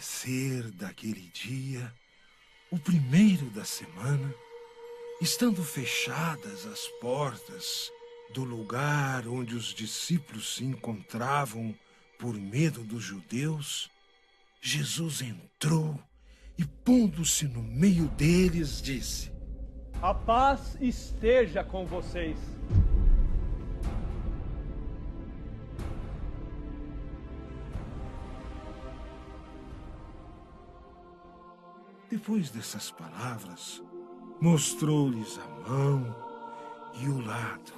amanhecer daquele dia, o primeiro da semana, estando fechadas as portas do lugar onde os discípulos se encontravam por medo dos judeus, Jesus entrou e, pondo-se no meio deles, disse: A paz esteja com vocês. Depois dessas palavras, mostrou-lhes a mão e o lado.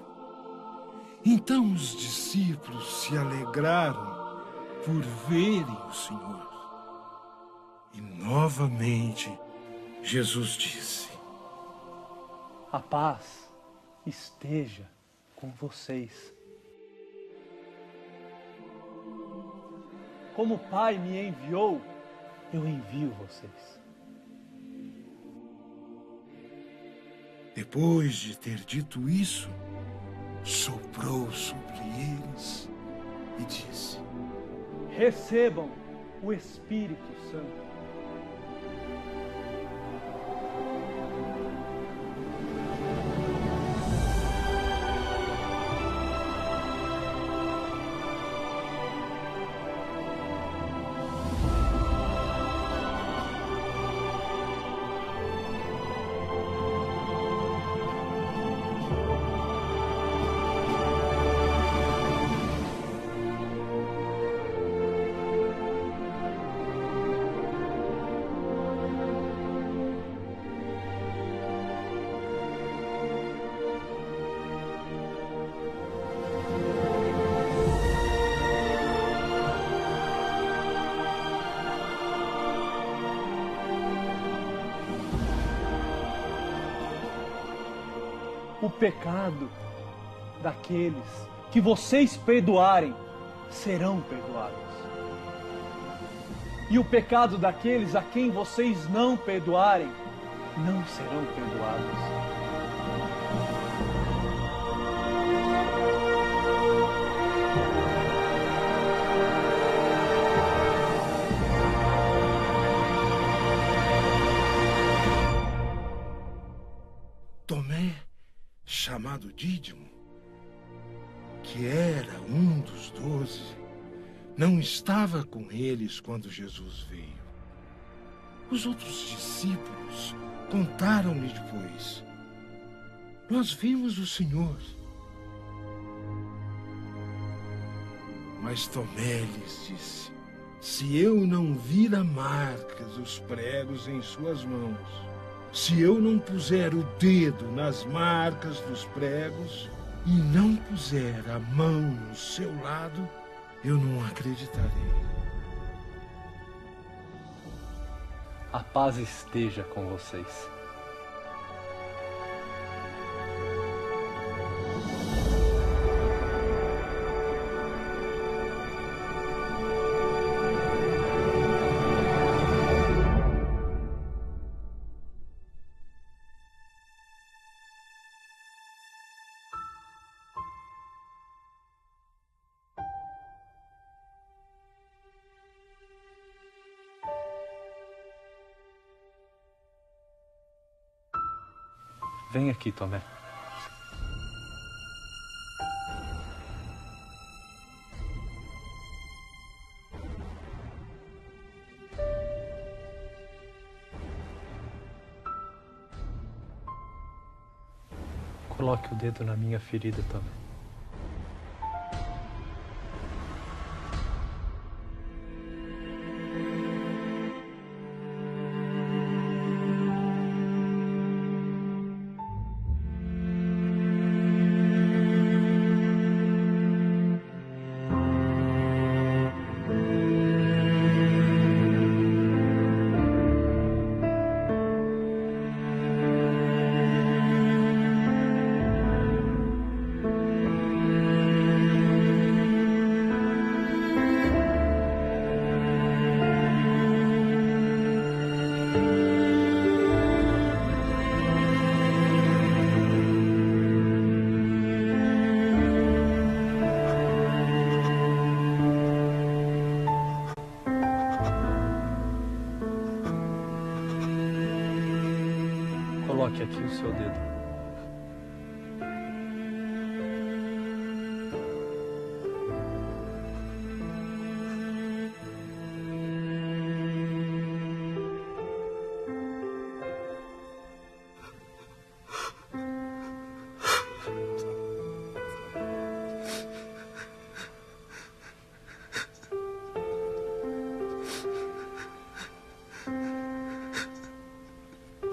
Então os discípulos se alegraram por verem o Senhor. E novamente Jesus disse: A paz esteja com vocês. Como o Pai me enviou, eu envio vocês. Depois de ter dito isso, soprou sobre eles e disse: Recebam o Espírito Santo. O pecado daqueles que vocês perdoarem serão perdoados. E o pecado daqueles a quem vocês não perdoarem não serão perdoados. Tomé, chamado Dídimo, que era um dos 12, não estava com eles quando Jesus veio. Os outros discípulos contaram-lhe depois: Nós vimos o Senhor. Mas Tomé lhes disse: Se eu não vir a marcas dos pregos em suas mãos, se eu não puser o dedo nas marcas dos pregos e não puser a mão no seu lado, eu não acreditarei. A paz esteja com vocês. Vem aqui, Tomé. Coloque o dedo na minha ferida, Tomé. Coloque aqui o seu dedo.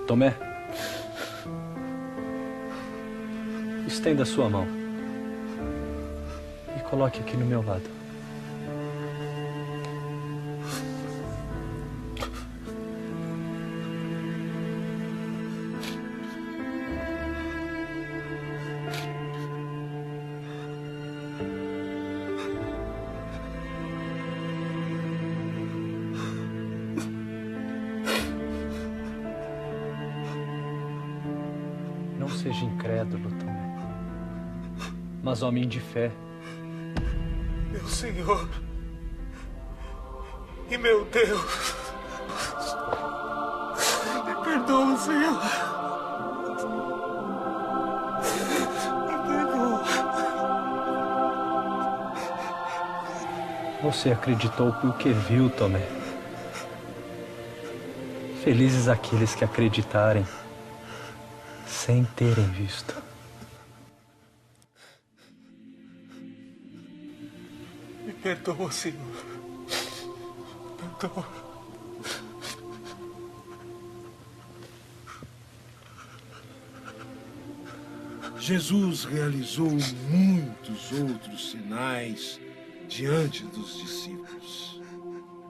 Tomé, estenda a sua mão e coloque aqui no meu lado. Não seja incrédulo, Tomé, mas homem de fé. Meu Senhor e meu Deus, me perdoa, Senhor. Me perdoa. Você acreditou porque viu, Tomé. Felizes aqueles que acreditarem sem terem visto. Me perdoa, Senhor. Perdoa. Jesus realizou muitos outros sinais diante dos discípulos,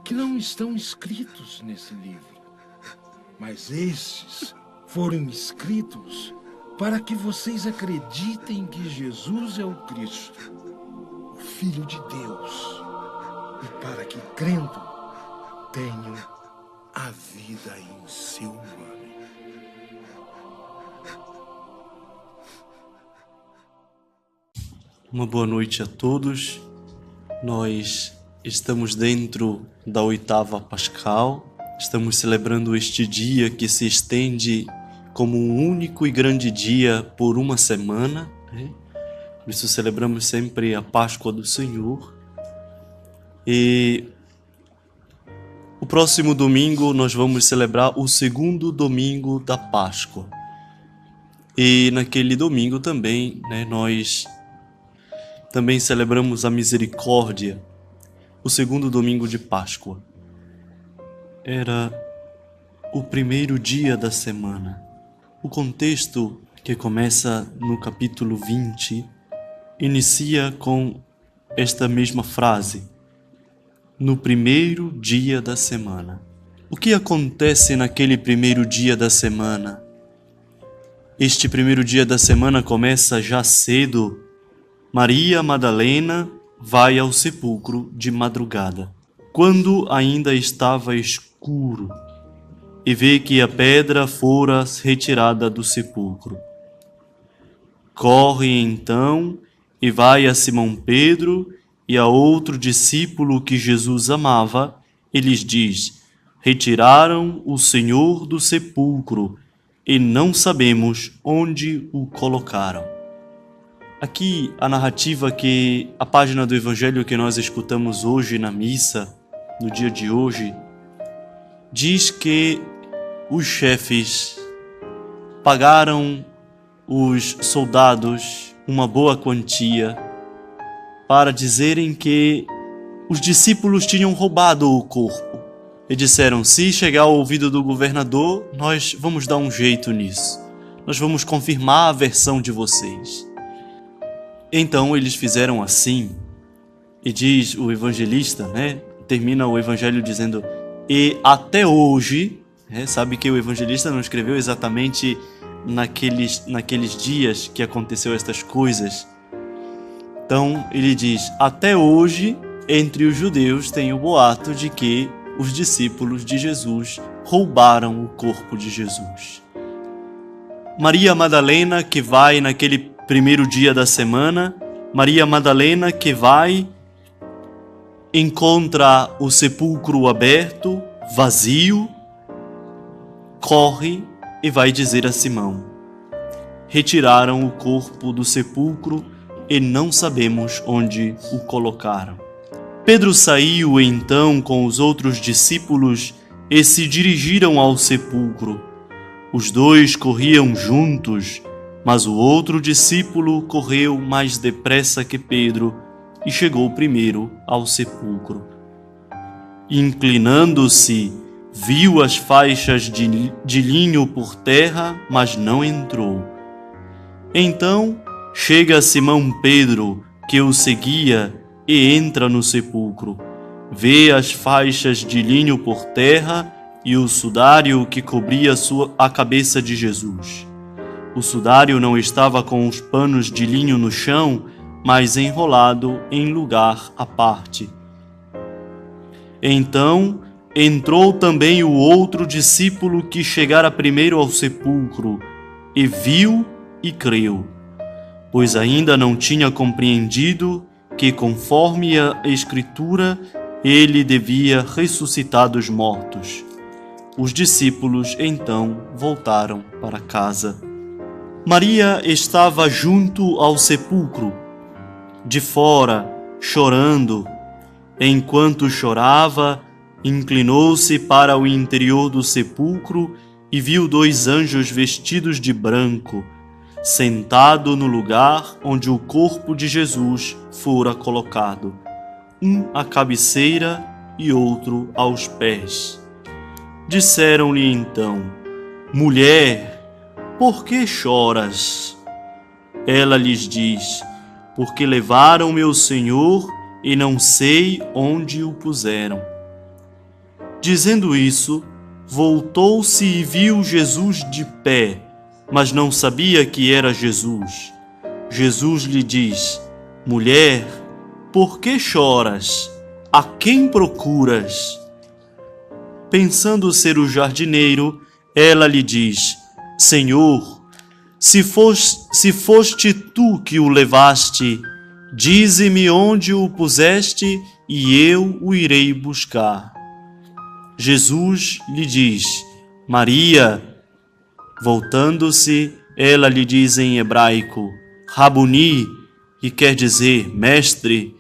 que não estão escritos nesse livro, mas estes foram escritos para que vocês acreditem que Jesus é o Cristo, o Filho de Deus, e para que, crendo, tenham a vida em seu nome. Uma boa noite a todos. Nós estamos dentro da oitava Pascal. Estamos celebrando este dia que se estende como um único e grande dia por uma semana, né? Por isso celebramos sempre a Páscoa do Senhor. E o próximo domingo nós vamos celebrar o segundo domingo da Páscoa. E naquele domingo também, né, nós também celebramos a misericórdia, o segundo domingo de Páscoa. Era o primeiro dia da semana. O contexto, que começa no capítulo 20, inicia com esta mesma frase: no primeiro dia da semana. O que acontece naquele primeiro dia da semana? Este primeiro dia da semana começa já cedo. Maria Madalena vai ao sepulcro de madrugada, quando ainda estava escuro, e vê que a pedra fora retirada do sepulcro. Corre então e vai a Simão Pedro e a outro discípulo que Jesus amava, e lhes diz: retiraram o Senhor do sepulcro e não sabemos onde o colocaram. Aqui a narrativa que a página do Evangelho que nós escutamos hoje na missa, no dia de hoje, diz que os chefes pagaram os soldados uma boa quantia para dizerem que os discípulos tinham roubado o corpo. E disseram: se chegar ao ouvido do governador, nós vamos dar um jeito nisso. Nós vamos confirmar a versão de vocês. Então eles fizeram assim, e diz o evangelista, né? Termina o evangelho dizendo: e até hoje, sabe que o evangelista não escreveu exatamente naqueles dias que aconteceu estas coisas. Então ele diz: até hoje, entre os judeus tem o boato de que os discípulos de Jesus roubaram o corpo de Jesus. Maria Madalena, que vai naquele primeiro dia da semana, Maria Madalena que vai, encontra o sepulcro aberto, vazio, corre e vai dizer a Simão: retiraram o corpo do sepulcro e não sabemos onde o colocaram. Pedro saiu então com os outros discípulos e se dirigiram ao sepulcro. Os dois corriam juntos, mas o outro discípulo correu mais depressa que Pedro e chegou primeiro ao sepulcro. Inclinando-se, viu as faixas de linho por terra, mas não entrou. Então chega Simão Pedro, que o seguia, e entra no sepulcro. Vê as faixas de linho por terra e o sudário que cobria a cabeça de Jesus. O sudário não estava com os panos de linho no chão, mas enrolado em lugar à parte. Então entrou também o outro discípulo que chegara primeiro ao sepulcro, e viu e creu, pois ainda não tinha compreendido que, conforme a Escritura, ele devia ressuscitar dos mortos. Os discípulos então voltaram para casa. Maria estava junto ao sepulcro, de fora, chorando. Enquanto chorava, inclinou-se para o interior do sepulcro e viu 2 anjos vestidos de branco, sentado no lugar onde o corpo de Jesus fora colocado, um à cabeceira e outro aos pés. Disseram-lhe então: mulher, por que choras? Ela lhes diz: porque levaram meu Senhor e não sei onde o puseram. Dizendo isso, voltou-se e viu Jesus de pé, mas não sabia que era Jesus. Jesus lhe diz: mulher, por que choras? A quem procuras? Pensando ser o jardineiro, ela lhe diz: Senhor, se foste tu que o levaste, dize-me onde o puseste e eu o irei buscar. Jesus lhe diz: Maria. Voltando-se, ela lhe diz em hebraico: Rabuni, que quer dizer mestre.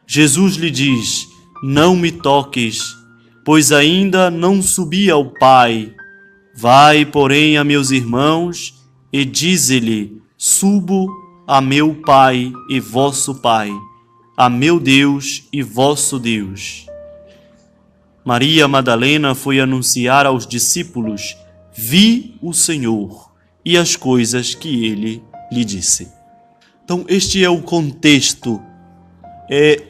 Jesus lhe diz: não me toques, pois ainda não subi ao Pai. Vai, porém, a meus irmãos e dize-lhe: subo a meu Pai e vosso Pai, a meu Deus e vosso Deus. Maria Madalena foi anunciar aos discípulos: vi o Senhor e as coisas que ele lhe disse. Então, este é o contexto. É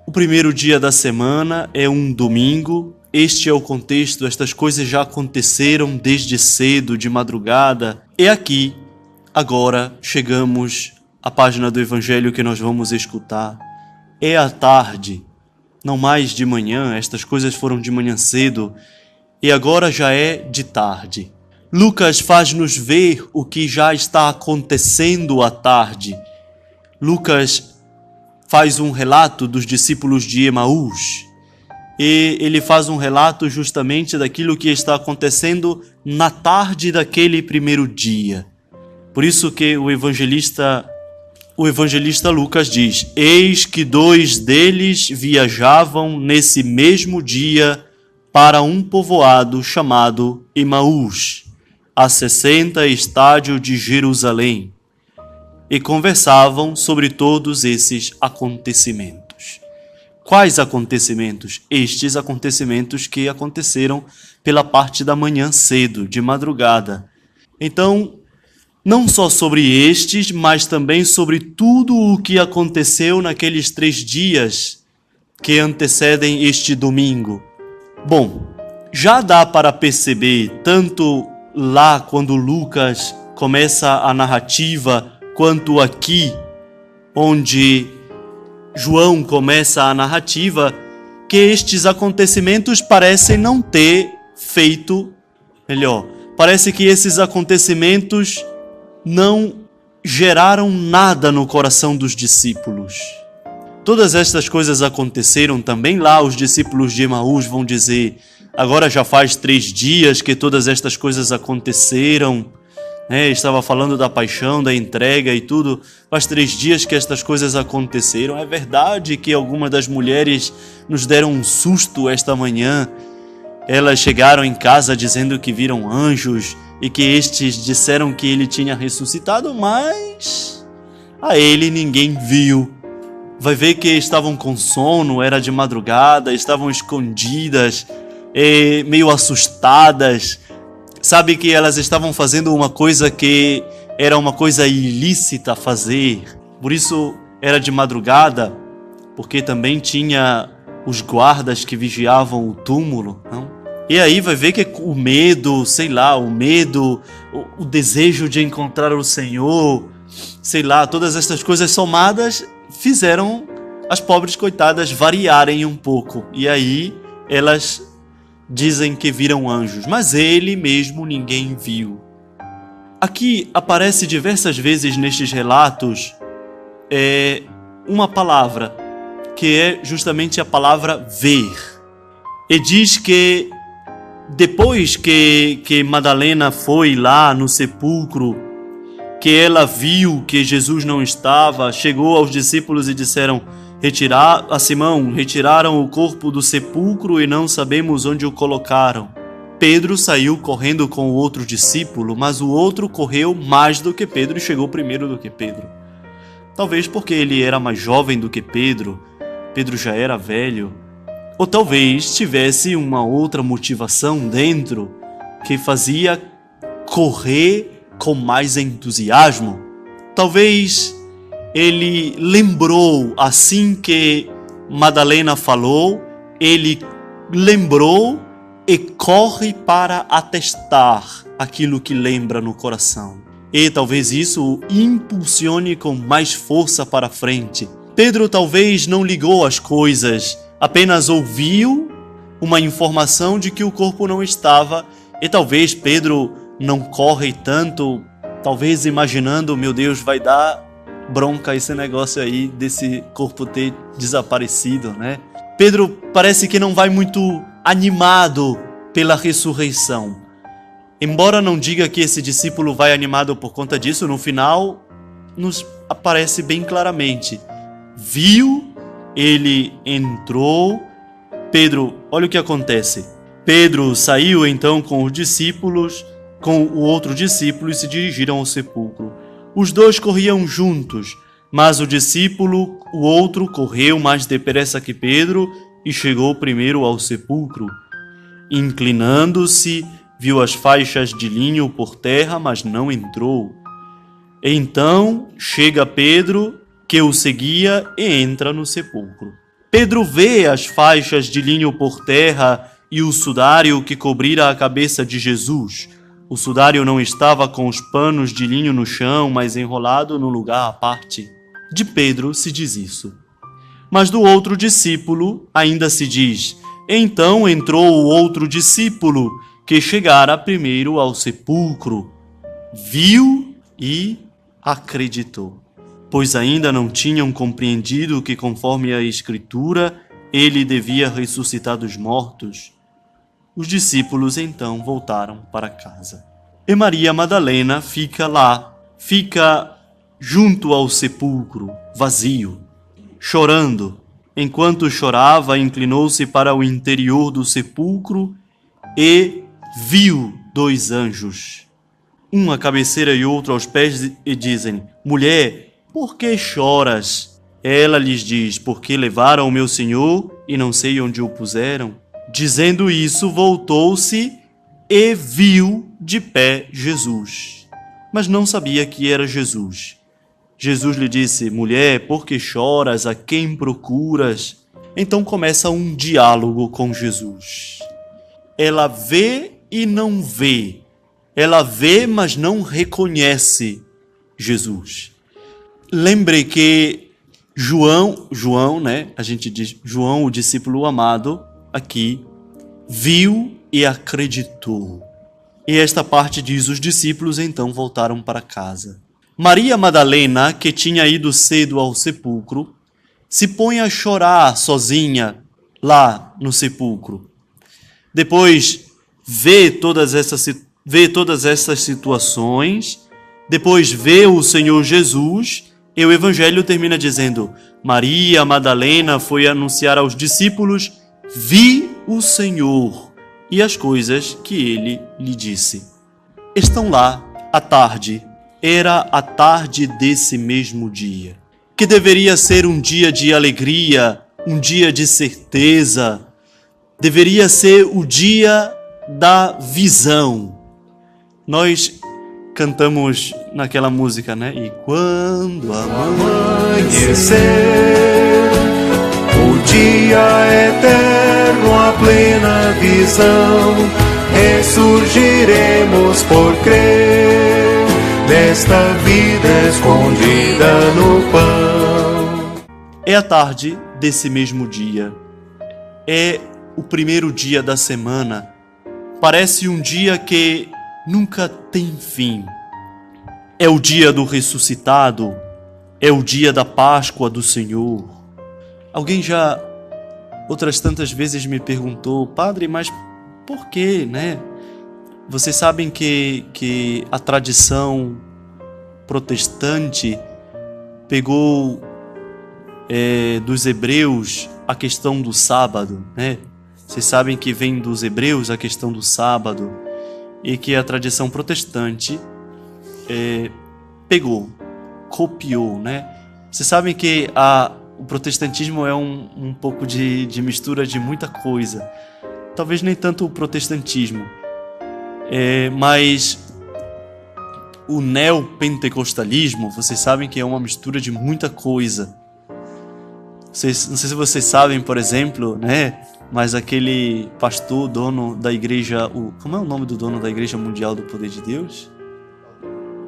o primeiro dia da semana, é um domingo. Este é o contexto, estas coisas já aconteceram desde cedo, de madrugada. E aqui, agora, chegamos à página do Evangelho que nós vamos escutar. É à tarde, não mais de manhã, estas coisas foram de manhã cedo, e agora já é de tarde. Lucas faz-nos ver o que já está acontecendo à tarde. Lucas faz um relato dos discípulos de Emaús, e ele faz um relato justamente daquilo que está acontecendo na tarde daquele primeiro dia. Por isso que o evangelista Lucas diz: eis que 2 deles viajavam nesse mesmo dia para um povoado chamado Emaús, a 60 estádio de Jerusalém, e conversavam sobre todos esses acontecimentos. Quais acontecimentos? Estes acontecimentos que aconteceram pela parte da manhã cedo, de madrugada. Então, não só sobre estes, mas também sobre tudo o que aconteceu naqueles 3 dias que antecedem este domingo. Bom, já dá para perceber, tanto lá quando Lucas começa a narrativa, quanto aqui, onde João começa a narrativa, que estes acontecimentos parecem não ter feito, parece que esses acontecimentos não geraram nada no coração dos discípulos. Todas estas coisas aconteceram também lá, os discípulos de Emaús vão dizer: agora já faz 3 dias que todas estas coisas aconteceram. Estava falando da paixão, da entrega e tudo. Faz 3 dias que estas coisas aconteceram. É verdade que algumas das mulheres nos deram um susto esta manhã. Elas chegaram em casa dizendo que viram anjos e que estes disseram que ele tinha ressuscitado, mas a ele ninguém viu. Vai ver que estavam com sono, era de madrugada, estavam escondidas, meio assustadas. Sabe que elas estavam fazendo uma coisa que era uma coisa ilícita fazer. Por isso era de madrugada, porque também tinha os guardas que vigiavam o túmulo, não? E aí vai ver que o medo, o desejo de encontrar o Senhor, todas estas coisas somadas fizeram as pobres coitadas variarem um pouco. E aí elas dizem que viram anjos, mas ele mesmo ninguém viu. Aqui aparece diversas vezes nestes relatos uma palavra, que é justamente a palavra ver. E diz que depois que Madalena foi lá no sepulcro, que ela viu que Jesus não estava, chegou aos discípulos e disseram: retiraram o corpo do sepulcro e não sabemos onde o colocaram. Pedro saiu correndo com o outro discípulo, mas o outro correu mais do que Pedro e chegou primeiro do que Pedro. Talvez porque ele era mais jovem do que Pedro, Pedro já era velho, ou talvez tivesse uma outra motivação dentro que fazia correr com mais entusiasmo. Talvez ele lembrou, assim que Madalena falou, ele lembrou e corre para atestar aquilo que lembra no coração. E talvez isso o impulsione com mais força para frente. Pedro talvez não ligou as coisas, apenas ouviu uma informação de que o corpo não estava, e talvez Pedro não corre tanto, talvez imaginando: meu Deus, vai dar bronca esse negócio aí desse corpo ter desaparecido, né? Pedro parece que não vai muito animado pela ressurreição. Embora não diga que esse discípulo vai animado por conta disso, no final nos aparece bem claramente. Viu, ele entrou. Pedro, olha o que acontece. Pedro saiu então com os discípulos, com o outro discípulo, e se dirigiram ao sepulcro. Os dois corriam juntos, mas o outro, correu mais depressa que Pedro e chegou primeiro ao sepulcro. Inclinando-se, viu as faixas de linho por terra, mas não entrou. Então chega Pedro, que o seguia, e entra no sepulcro. Pedro vê as faixas de linho por terra e o sudário que cobrira a cabeça de Jesus. O sudário não estava com os panos de linho no chão, mas enrolado no lugar à parte. De Pedro se diz isso. Mas do outro discípulo ainda se diz: então entrou o outro discípulo, que chegara primeiro ao sepulcro, viu e acreditou. Pois ainda não tinham compreendido que, conforme a Escritura, ele devia ressuscitar dos mortos. Os discípulos então voltaram para casa. E Maria Madalena fica junto ao sepulcro, vazio, chorando. Enquanto chorava, inclinou-se para o interior do sepulcro e viu 2 anjos, um à cabeceira e outro aos pés, e dizem: mulher, por que choras? Ela lhes diz: porque levaram o meu Senhor e não sei onde o puseram. Dizendo isso, voltou-se e viu de pé Jesus, mas não sabia que era Jesus. Jesus lhe disse: mulher, por que choras? A quem procuras? Então começa um diálogo com Jesus. Ela vê e não vê. Ela vê, mas não reconhece Jesus. Lembre que João, né? A gente diz João, o discípulo amado, aqui, viu e acreditou. E esta parte diz: os discípulos então voltaram para casa. Maria Madalena, que tinha ido cedo ao sepulcro, se põe a chorar sozinha lá no sepulcro. depois vê todas essas situações, depois vê o Senhor Jesus, e o Evangelho termina dizendo: Maria Madalena foi anunciar aos discípulos: vi o Senhor e as coisas que ele lhe disse. Estão lá à tarde, era a tarde desse mesmo dia, que deveria ser um dia de alegria, um dia de certeza, deveria ser o dia da visão. Nós cantamos naquela música, né? E quando amanhecer, o dia eterno, a plena visão, ressurgiremos por crer nesta vida escondida no pão. É a tarde desse mesmo dia. É o primeiro dia da semana. Parece um dia que nunca tem fim. É o dia do ressuscitado. É o dia da Páscoa do Senhor. Alguém já outras tantas vezes me perguntou: Padre, mas por quê, né? Vocês sabem que a tradição protestante pegou dos hebreus a questão do sábado, né? Vocês sabem que vem dos hebreus a questão do sábado e que a tradição protestante pegou, copiou, né? Vocês sabem que o protestantismo é um pouco de mistura de muita coisa. Talvez nem tanto o protestantismo, mas o neopentecostalismo, vocês sabem que é uma mistura de muita coisa. Não sei se vocês sabem, por exemplo, né? Mas aquele pastor, dono da igreja, como é o nome do dono da Igreja Mundial do Poder de Deus?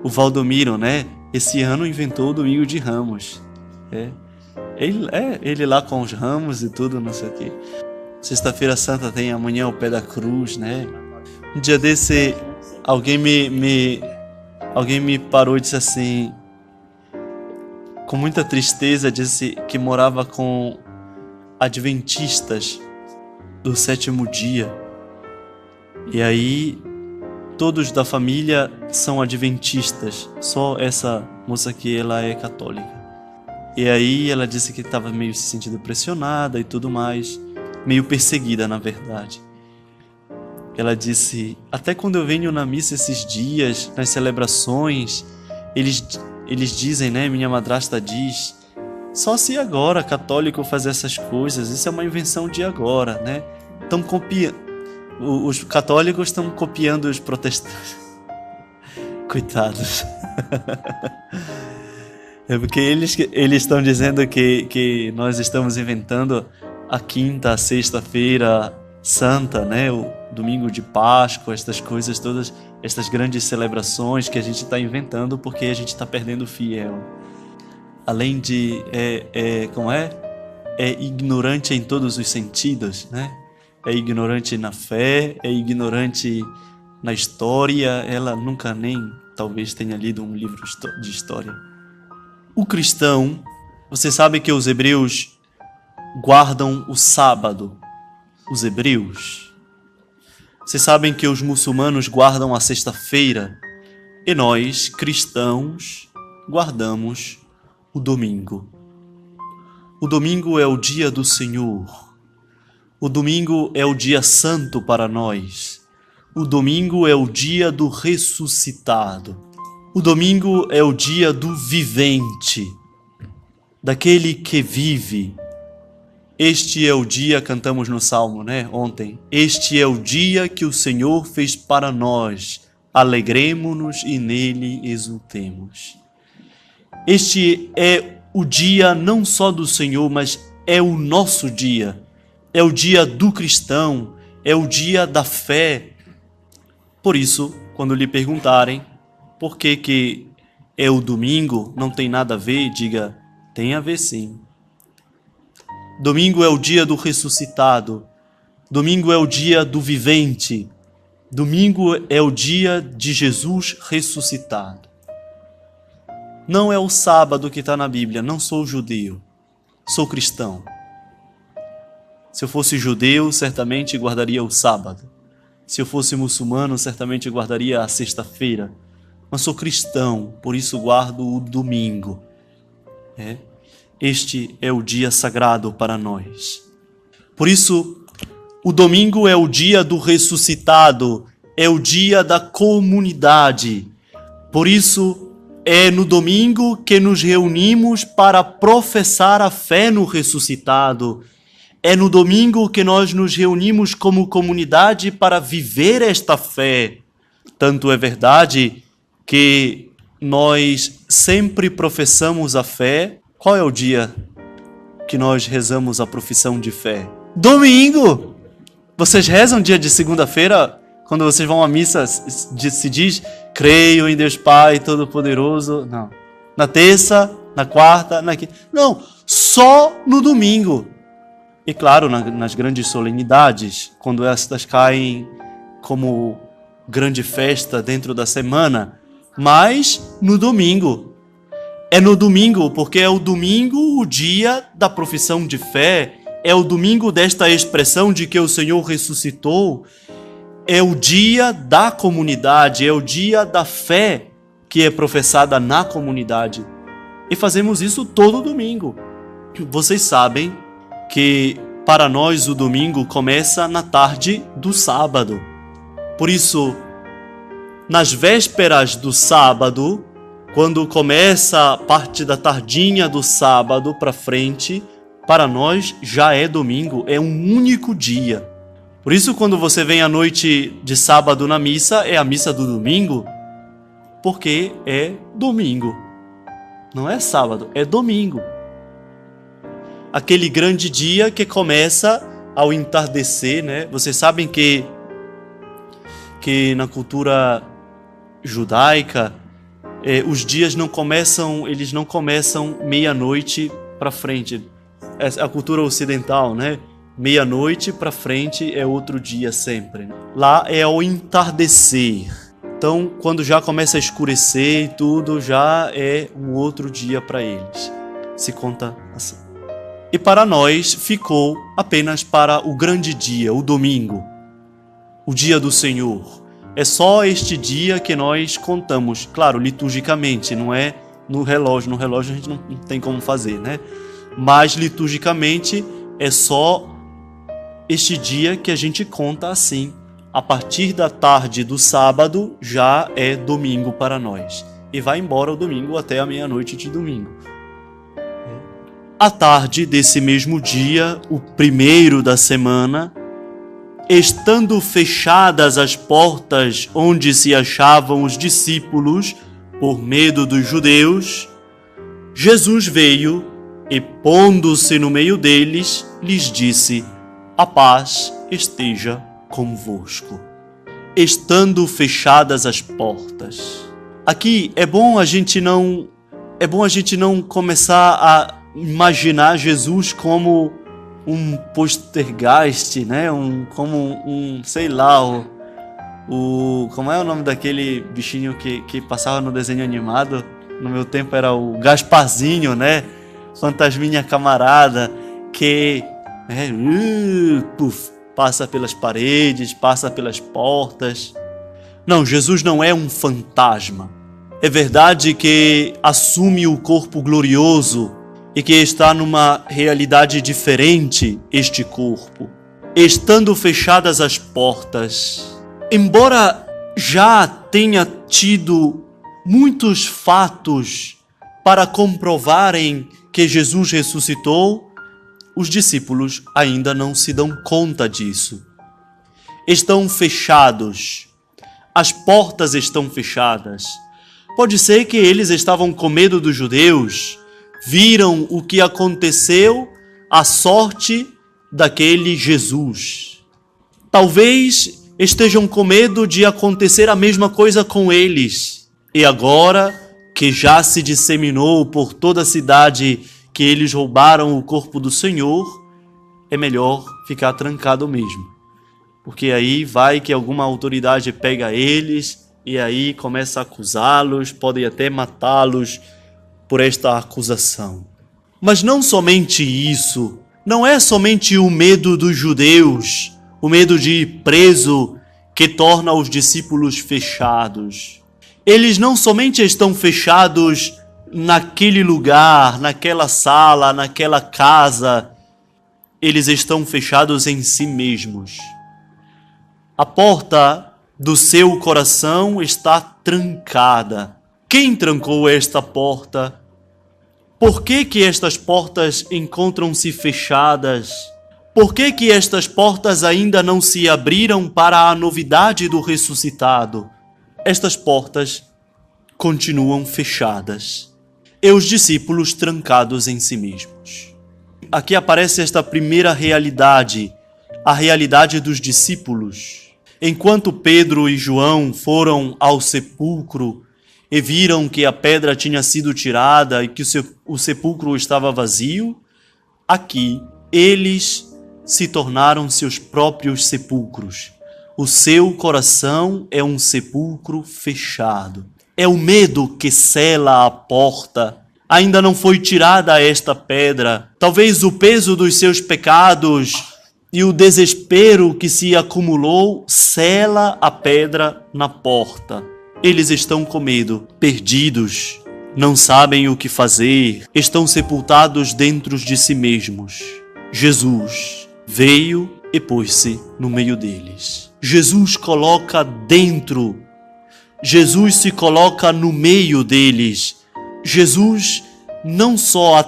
O Valdomiro, né? Esse ano inventou o Domingo de Ramos. Ele lá com os ramos e tudo, não sei o quê. Sexta-feira Santa tem amanhã o pé da cruz, né? Um dia desse, alguém me parou e disse assim, com muita tristeza, disse que morava com adventistas do sétimo dia. E aí, todos da família são adventistas. Só essa moça aqui, ela é católica. E aí, ela disse que estava meio se sentindo pressionada e tudo mais. Meio perseguida, na verdade. Ela disse: até quando eu venho na missa esses dias, nas celebrações, eles dizem, né? Minha madrasta diz: só se agora católico fazer essas coisas, isso é uma invenção de agora, né? Estão copiando. Os católicos estão copiando os protestantes. Coitados. É porque eles estão dizendo que nós estamos inventando a quinta, a sexta-feira santa, né? O domingo de Páscoa, estas coisas todas, estas grandes celebrações que a gente está inventando porque a gente está perdendo o fiel. Além de é ignorante em todos os sentidos, né? É ignorante na fé, é ignorante na história. Ela nunca nem talvez tenha lido um livro de história. O cristão, você sabe que os hebreus guardam o sábado. Os hebreus. Vocês sabem que os muçulmanos guardam a sexta-feira. E nós, cristãos, guardamos o domingo. O domingo é o dia do Senhor. O domingo é o dia santo para nós. O domingo é o dia do ressuscitado. O domingo é o dia do vivente, daquele que vive. Este é o dia, cantamos no Salmo, né? Ontem. Este é o dia que o Senhor fez para nós. Alegremo-nos e nele exultemos. Este é o dia não só do Senhor, mas é o nosso dia. É o dia do cristão, é o dia da fé. Por isso, quando lhe perguntarem por que é o domingo, não tem nada a ver, diga: tem a ver sim. Domingo é o dia do ressuscitado. Domingo é o dia do vivente. Domingo é o dia de Jesus ressuscitado. Não é o sábado que está na Bíblia. Não sou judeu. Sou cristão. Se eu fosse judeu, certamente guardaria o sábado. Se eu fosse muçulmano, certamente guardaria a sexta-feira. Mas sou cristão, por isso guardo o domingo. Este é o dia sagrado para nós. Por isso, o domingo é o dia do ressuscitado, é o dia da comunidade. Por isso, é no domingo que nos reunimos para professar a fé no ressuscitado. É no domingo que nós nos reunimos como comunidade para viver esta fé. Tanto é verdade que nós sempre professamos a fé. Qual é o dia que nós rezamos a profissão de fé? Domingo! Vocês rezam dia de segunda-feira? Quando vocês vão à missa, se diz, creio em Deus Pai Todo-Poderoso. Não. Na terça, na quarta, na quinta. Não, só no domingo. E claro, nas grandes solenidades, quando estas caem como grande festa dentro da semana, mas no domingo. É no domingo, porque é o domingo o dia da profissão de fé, é o domingo desta expressão de que o Senhor ressuscitou, é o dia da comunidade, é o dia da fé que é professada na comunidade. E fazemos isso todo domingo. Vocês sabem que para nós o domingo começa na tarde do sábado. Por isso, nas vésperas do sábado, quando começa a parte da tardinha do sábado para frente, para nós já é domingo, é um único dia. Por isso, quando você vem à noite de sábado na missa, é a missa do domingo, porque é domingo. Não é sábado, é domingo. Aquele grande dia que começa ao entardecer, né? Vocês sabem que na cultura judaica, os dias eles não começam meia-noite para frente. É a cultura ocidental, né? Meia-noite para frente é outro dia sempre. Lá é ao entardecer. Então, quando já começa a escurecer e tudo, já é um outro dia para eles. Se conta assim. E para nós ficou apenas para o grande dia, o domingo, o dia do Senhor. É só este dia que nós contamos, claro, liturgicamente, não é no relógio. No relógio a gente não tem como fazer, né? Mas liturgicamente é só este dia que a gente conta assim. A partir da tarde do sábado já é domingo para nós. E vai embora o domingo até a meia-noite de domingo. À tarde desse mesmo dia, o primeiro da semana, estando fechadas as portas onde se achavam os discípulos, por medo dos judeus, Jesus veio e, pondo-se no meio deles, lhes disse: a paz esteja convosco. Estando fechadas as portas. Aqui é bom a gente não começar a imaginar Jesus como um poltergeist, né? Sei lá, como é o nome daquele bichinho que passava no desenho animado? No meu tempo era o Gasparzinho, né? Fantasminha camarada, que passa pelas paredes, passa pelas portas. Não, Jesus não é um fantasma. É verdade que assume o corpo glorioso e que está numa realidade diferente este corpo. Estando fechadas as portas, embora já tenha tido muitos fatos para comprovarem que Jesus ressuscitou, os discípulos ainda não se dão conta disso. Estão fechados. As portas estão fechadas. Pode ser que eles estavam com medo dos judeus, viram o que aconteceu à sorte daquele Jesus. Talvez estejam com medo de acontecer a mesma coisa com eles. E agora que já se disseminou por toda a cidade que eles roubaram o corpo do Senhor, é melhor ficar trancado mesmo. Porque aí vai que alguma autoridade pega eles e aí começa a acusá-los, podem até matá-los por esta acusação. Mas não somente isso, não é somente o medo dos judeus, o medo de ir preso, que torna os discípulos fechados. Eles não somente estão fechados naquele lugar, naquela sala, naquela casa, eles estão fechados em si mesmos. A porta do seu coração está trancada. Quem trancou esta porta? Por que estas portas encontram-se fechadas? Por que estas portas ainda não se abriram para a novidade do ressuscitado? Estas portas continuam fechadas e os discípulos trancados em si mesmos. Aqui aparece esta primeira realidade, a realidade dos discípulos. Enquanto Pedro e João foram ao sepulcro e viram que a pedra tinha sido tirada e que o sepulcro estava vazio, aqui eles se tornaram seus próprios sepulcros. O seu coração é um sepulcro fechado. É o medo que sela a porta. Ainda não foi tirada esta pedra. Talvez o peso dos seus pecados e o desespero que se acumulou sela a pedra na porta. Eles estão com medo, perdidos, não sabem o que fazer, estão sepultados dentro de si mesmos. Jesus veio e pôs-se no meio deles. Jesus coloca dentro, Jesus se coloca no meio deles. Jesus não só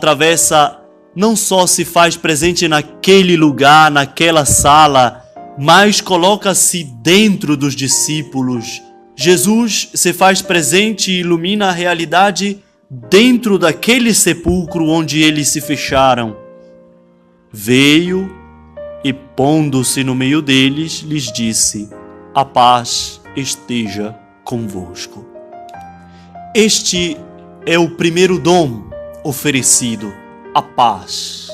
se faz presente naquele lugar, naquela sala, mas coloca-se dentro dos discípulos. Jesus se faz presente e ilumina a realidade dentro daquele sepulcro onde eles se fecharam. Veio e, pondo-se no meio deles, lhes disse: a paz esteja convosco. Este é o primeiro dom oferecido, a paz.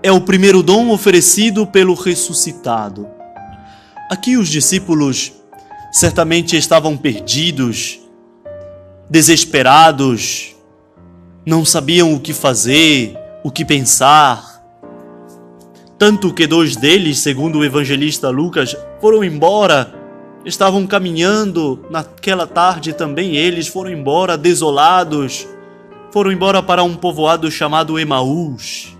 É o primeiro dom oferecido pelo ressuscitado. Aqui os discípulos certamente estavam perdidos, desesperados, não sabiam o que fazer, o que pensar. Tanto que 2 deles, segundo o evangelista Lucas, foram embora, estavam caminhando naquela tarde também, eles foram embora desolados, foram embora para um povoado chamado Emaús.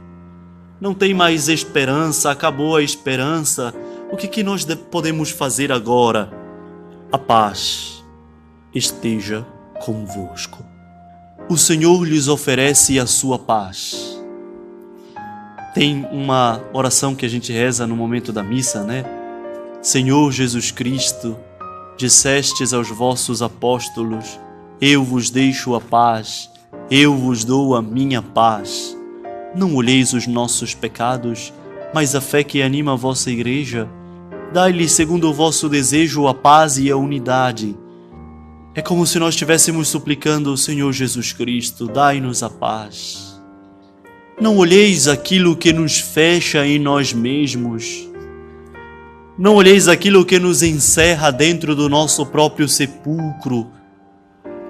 Não tem mais esperança, acabou a esperança. O que nós podemos fazer agora? A paz esteja convosco. O Senhor lhes oferece a sua paz. Tem uma oração que a gente reza no momento da missa, né? Senhor Jesus Cristo, dissestes aos vossos apóstolos: eu vos deixo a paz, eu vos dou a minha paz. Não olheis os nossos pecados, mas a fé que anima a vossa igreja. Dai-lhe, segundo o vosso desejo, a paz e a unidade. É como se nós estivéssemos suplicando: Senhor Jesus Cristo, dai-nos a paz. Não olheis aquilo que nos fecha em nós mesmos. Não olheis aquilo que nos encerra dentro do nosso próprio sepulcro,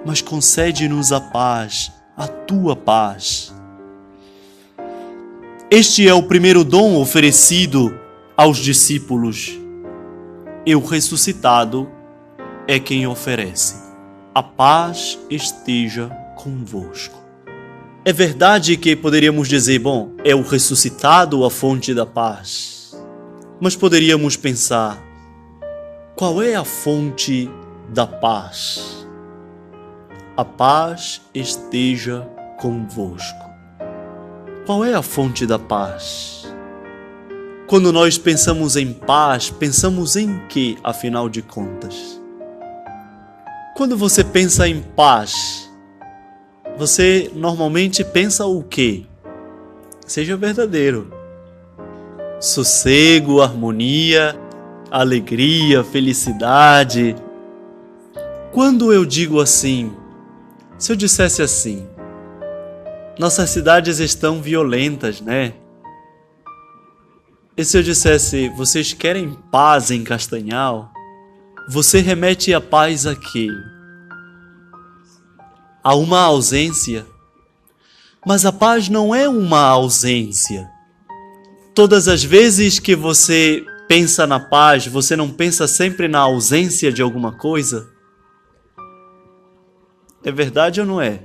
mas concede-nos a paz, a tua paz. Este é o primeiro dom oferecido aos discípulos. E o ressuscitado é quem oferece: a paz esteja convosco. É verdade que poderíamos dizer, é o ressuscitado a fonte da paz. Mas poderíamos pensar, qual é a fonte da paz? A paz esteja convosco. Qual é a fonte da paz? Quando nós pensamos em paz, pensamos em quê, afinal de contas? Quando você pensa em paz, você normalmente pensa o quê? Seja verdadeiro. Sossego, harmonia, alegria, felicidade. Quando eu digo assim, se eu dissesse assim: nossas cidades estão violentas, né? E se eu dissesse: vocês querem paz em Castanhal? Você remete a paz a quê? A uma ausência. Mas a paz não é uma ausência. todas as vezes que você pensa na paz, você não pensa sempre na ausência de alguma coisa? É verdade ou não é?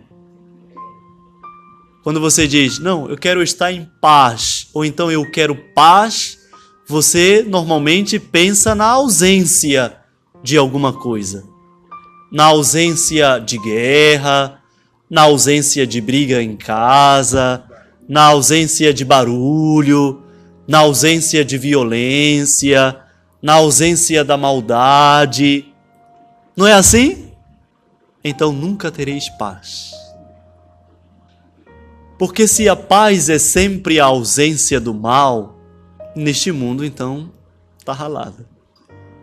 Quando você diz, não, eu quero estar em paz, ou então eu quero paz, você normalmente pensa na ausência de alguma coisa. Na ausência de guerra, na ausência de briga em casa, na ausência de barulho, na ausência de violência, na ausência da maldade. Não é assim? Então nunca tereis paz. Porque se a paz é sempre a ausência do mal, neste mundo então está ralada.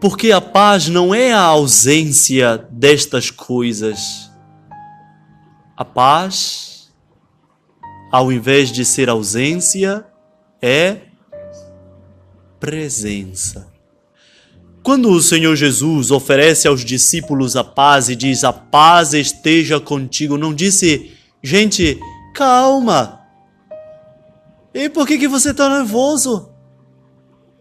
Porque a paz não é a ausência destas coisas. A paz, ao invés de ser ausência, é presença. Quando o Senhor Jesus oferece aos discípulos a paz e diz, a paz esteja contigo, não disse, gente, calma. E por que você está nervoso?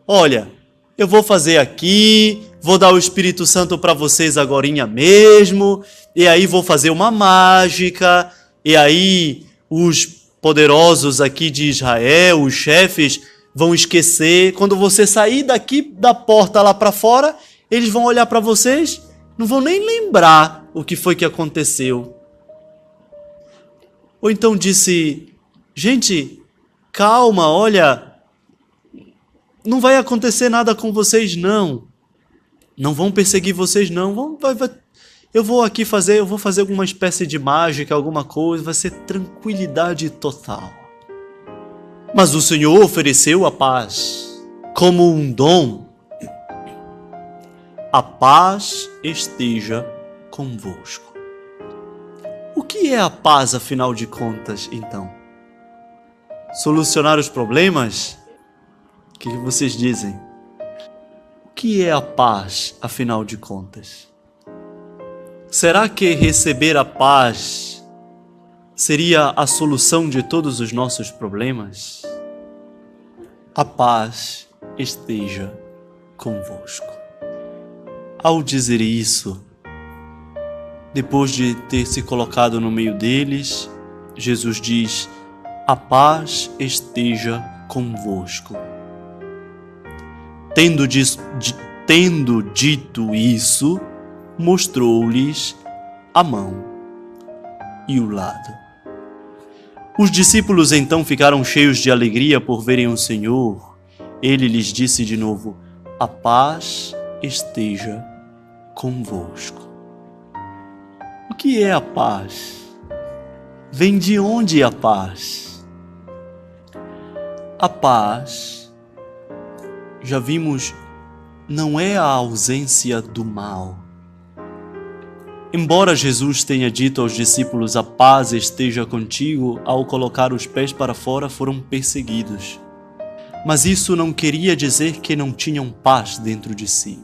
Olha, eu vou fazer aqui, vou dar o Espírito Santo para vocês agorinha mesmo, e aí vou fazer uma mágica, e aí os poderosos aqui de Israel, os chefes, vão esquecer. Quando você sair daqui da porta lá para fora, eles vão olhar para vocês, não vão nem lembrar o que foi que aconteceu. Ou então disse, gente, calma, olha, não vai acontecer nada com vocês não. Não vão perseguir vocês não. Eu vou fazer alguma espécie de mágica, alguma coisa, vai ser tranquilidade total. Mas o Senhor ofereceu a paz como um dom. A paz esteja convosco. O que é a paz, afinal de contas, então? Solucionar os problemas? O que vocês dizem? O que é a paz, afinal de contas? Será que receber a paz seria a solução de todos os nossos problemas? A paz esteja convosco. Ao dizer isso, depois de ter se colocado no meio deles, Jesus diz, a paz esteja convosco. Tendo dito isso, mostrou-lhes a mão e o lado. Os discípulos então ficaram cheios de alegria por verem o Senhor. Ele lhes disse de novo, a paz esteja convosco. O que é a paz? Vem de onde a paz? A paz, já vimos, não é a ausência do mal. Embora Jesus tenha dito aos discípulos, a paz esteja contigo, ao colocar os pés para fora foram perseguidos. Mas isso não queria dizer que não tinham paz dentro de si.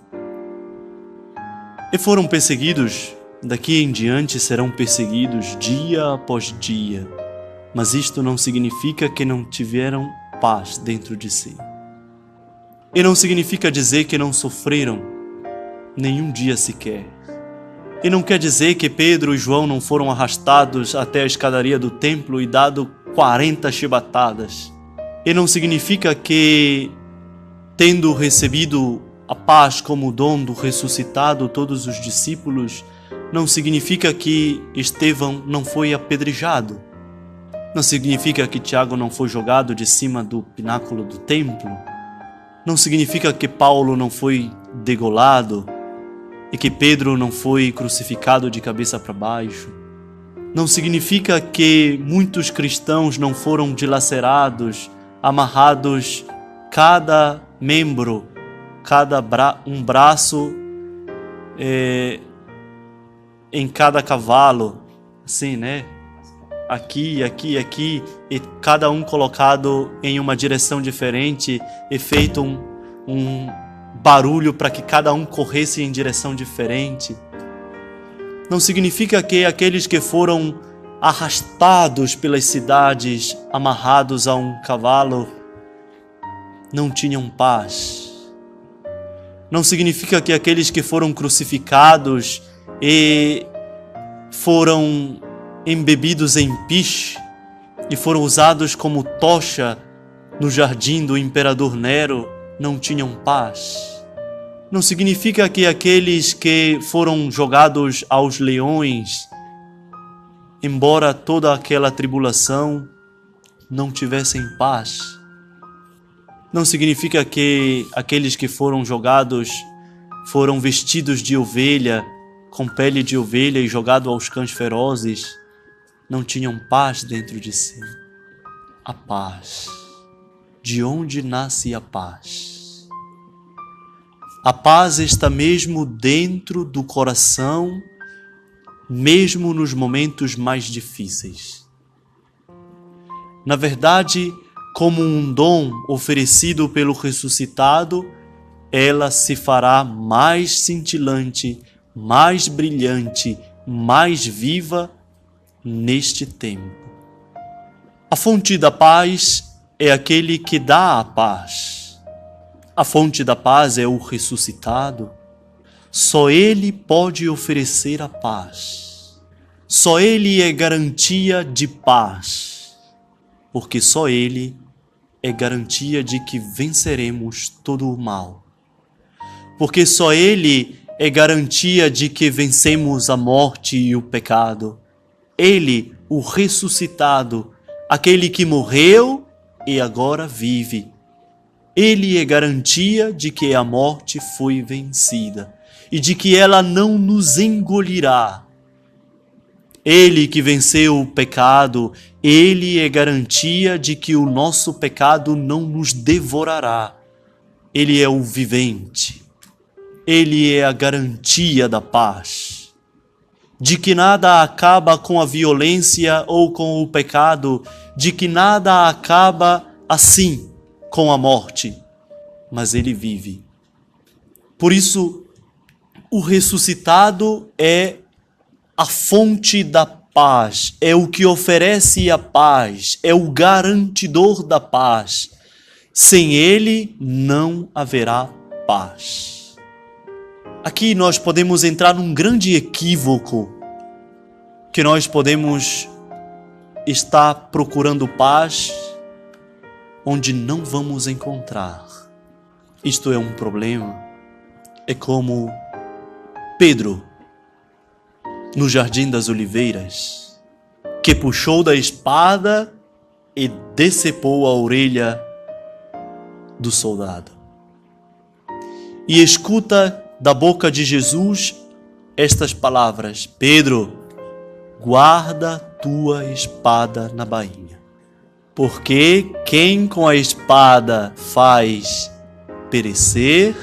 E foram perseguidos, daqui em diante serão perseguidos dia após dia. Mas isto não significa que não tiveram paz dentro de si. E não significa dizer que não sofreram nenhum dia sequer. E não quer dizer que Pedro e João não foram arrastados até a escadaria do templo e dado 40 chibatadas. E não significa que, tendo recebido a paz como dom do ressuscitado, todos os discípulos, não significa que Estevão não foi apedrejado. Não significa que Tiago não foi jogado de cima do pináculo do templo. Não significa que Paulo não foi degolado e que Pedro não foi crucificado de cabeça para baixo. Não significa que muitos cristãos não foram dilacerados, amarrados, cada membro, um braço em cada cavalo, assim, né? Aqui, aqui, aqui, e cada um colocado em uma direção diferente e feito um barulho para que cada um corresse em direção diferente. Não significa que aqueles que foram arrastados pelas cidades, amarrados a um cavalo, não tinham paz. Não significa que aqueles que foram crucificados e foram embebidos em piche e foram usados como tocha no jardim do imperador Nero não tinham paz. Não significa que aqueles que foram jogados aos leões, embora toda aquela tribulação, não tivessem paz. Não significa que aqueles que foram jogados foram vestidos de ovelha, com pele de ovelha e jogados aos cães ferozes, não tinham paz dentro de si. A paz. De onde nasce a paz? A paz está mesmo dentro do coração, mesmo nos momentos mais difíceis. Na verdade, como um dom oferecido pelo ressuscitado, ela se fará mais cintilante, mais brilhante, mais viva neste tempo. A fonte da paz é aquele que dá a paz. A fonte da paz é o ressuscitado. Só Ele pode oferecer a paz. Só Ele é garantia de paz, porque só Ele é garantia de que venceremos todo o mal. Porque só Ele é garantia de que vencemos a morte e o pecado. Ele, o ressuscitado, aquele que morreu e agora vive. Ele é garantia de que a morte foi vencida e de que ela não nos engolirá. Ele que venceu o pecado, Ele é garantia de que o nosso pecado não nos devorará. Ele é o vivente. Ele é a garantia da paz. De que nada acaba com a violência ou com o pecado, de que nada acaba assim com a morte, mas Ele vive. Por isso, o ressuscitado é a fonte da paz, é o que oferece a paz, é o garantidor da paz. Sem Ele não haverá paz. Aqui nós podemos entrar num grande equívoco, que nós podemos estar procurando paz onde não vamos encontrar. Isto é um problema. É como Pedro, no Jardim das Oliveiras, que puxou da espada e decepou a orelha do soldado. E escuta da boca de Jesus estas palavras: Pedro, guarda tua espada na bainha, porque quem com a espada faz perecer,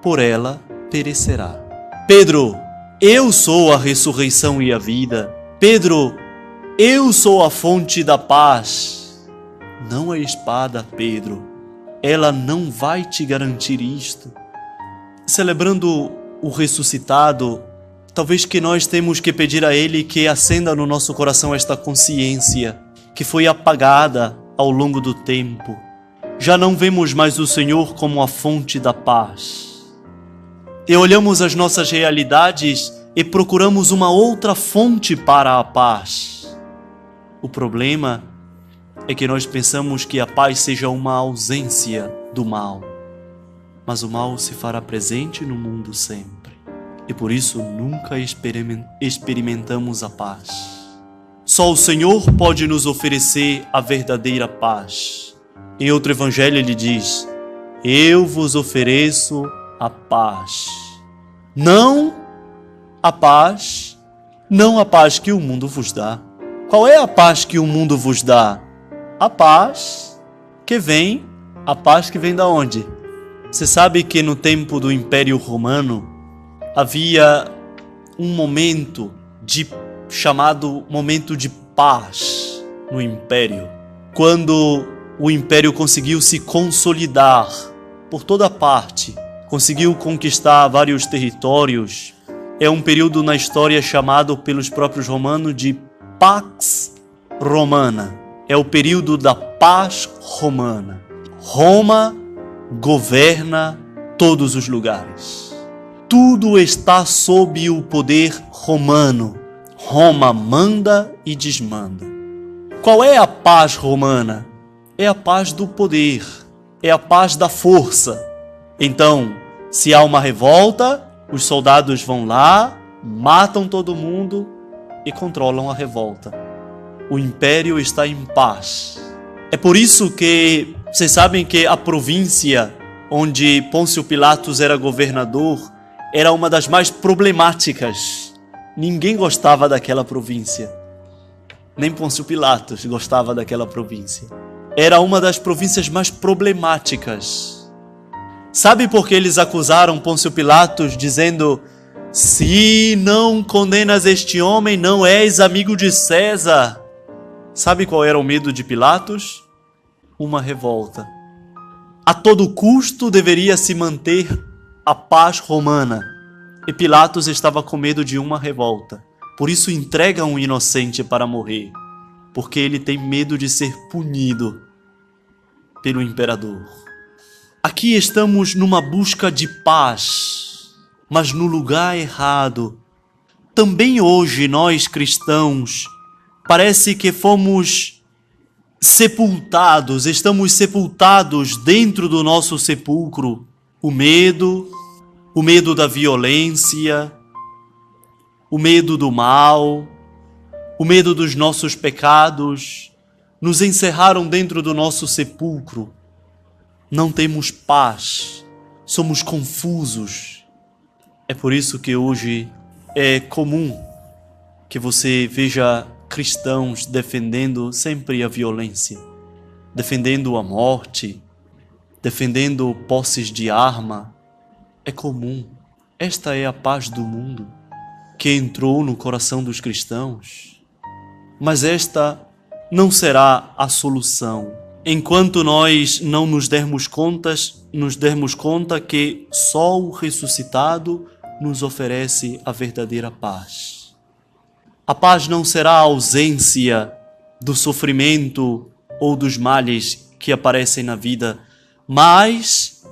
por ela perecerá. Pedro, eu sou a ressurreição e a vida. Pedro, eu sou a fonte da paz. Não a espada, Pedro. Ela não vai te garantir isto. Celebrando o ressuscitado, talvez que nós temos que pedir a Ele que acenda no nosso coração esta consciência que foi apagada ao longo do tempo. Já não vemos mais o Senhor como a fonte da paz. E olhamos as nossas realidades e procuramos uma outra fonte para a paz. O problema é que nós pensamos que a paz seja uma ausência do mal. Mas o mal se fará presente no mundo sempre. E por isso nunca experimentamos a paz. Só o Senhor pode nos oferecer a verdadeira paz. Em outro evangelho ele diz: eu vos ofereço a paz. Não a paz que o mundo vos dá. Qual é a paz que o mundo vos dá? A paz que vem da onde? Você sabe que no tempo do Império Romano havia um momento chamado momento de paz no Império. Quando o Império conseguiu se consolidar por toda parte, conseguiu conquistar vários territórios. É um período na história chamado pelos próprios romanos de Pax Romana. É o período da paz romana. Roma governa todos os lugares. Tudo está sob o poder romano. Roma manda e desmanda. Qual é a paz romana? É a paz do poder, é a paz da força. Então, se há uma revolta, os soldados vão lá, matam todo mundo e controlam a revolta. O império está em paz. É por isso que vocês sabem que a província onde Pôncio Pilatos era governador era uma das mais problemáticas. Ninguém gostava daquela província. Nem Pôncio Pilatos gostava daquela província. Era uma das províncias mais problemáticas. Sabe por que eles acusaram Pôncio Pilatos, dizendo: se não condenas este homem, não és amigo de César? Sabe qual era o medo de Pilatos? Uma revolta. A todo custo deveria se manter a paz romana. E Pilatos estava com medo de uma revolta. Por isso entrega um inocente para morrer, porque ele tem medo de ser punido pelo imperador. Aqui estamos numa busca de paz, mas no lugar errado. Também hoje nós cristãos parece que fomos sepultados, estamos sepultados dentro do nosso sepulcro. O medo da violência, o medo do mal, o medo dos nossos pecados, nos encerraram dentro do nosso sepulcro. Não temos paz, somos confusos. É por isso que hoje é comum que você veja cristãos defendendo sempre a violência, defendendo a morte, defendendo posses de arma. É comum. Esta é a paz do mundo que entrou no coração dos cristãos. Mas esta não será a solução. Enquanto nós não nos dermos conta que só o ressuscitado nos oferece a verdadeira paz. A paz não será a ausência do sofrimento ou dos males que aparecem na vida, mas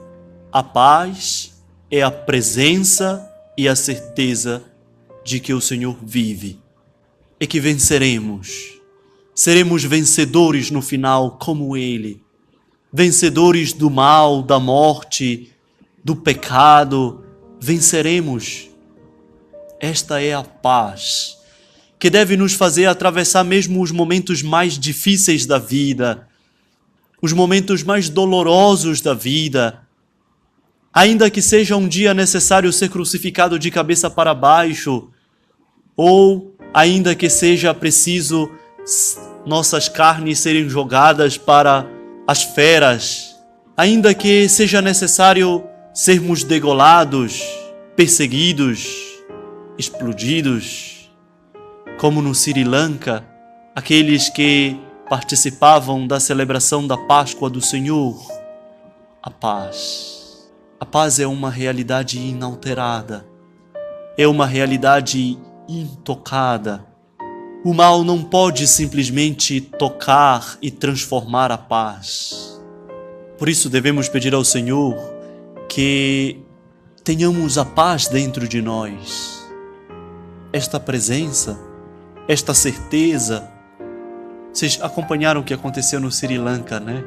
a paz é a presença e a certeza de que o Senhor vive e que venceremos. Seremos vencedores no final como Ele, vencedores do mal, da morte, do pecado. Venceremos. Esta é a paz que deve nos fazer atravessar mesmo os momentos mais difíceis da vida, os momentos mais dolorosos da vida. Ainda que seja um dia necessário ser crucificado de cabeça para baixo, ou ainda que seja preciso nossas carnes serem jogadas para as feras, ainda que seja necessário sermos degolados, perseguidos, explodidos, como no Sri Lanka, aqueles que participavam da celebração da Páscoa do Senhor. A paz é uma realidade inalterada, é uma realidade intocada. O mal não pode simplesmente tocar e transformar a paz. Por isso devemos pedir ao Senhor que tenhamos a paz dentro de nós. Esta presença, esta certeza. Vocês acompanharam o que aconteceu no Sri Lanka, né?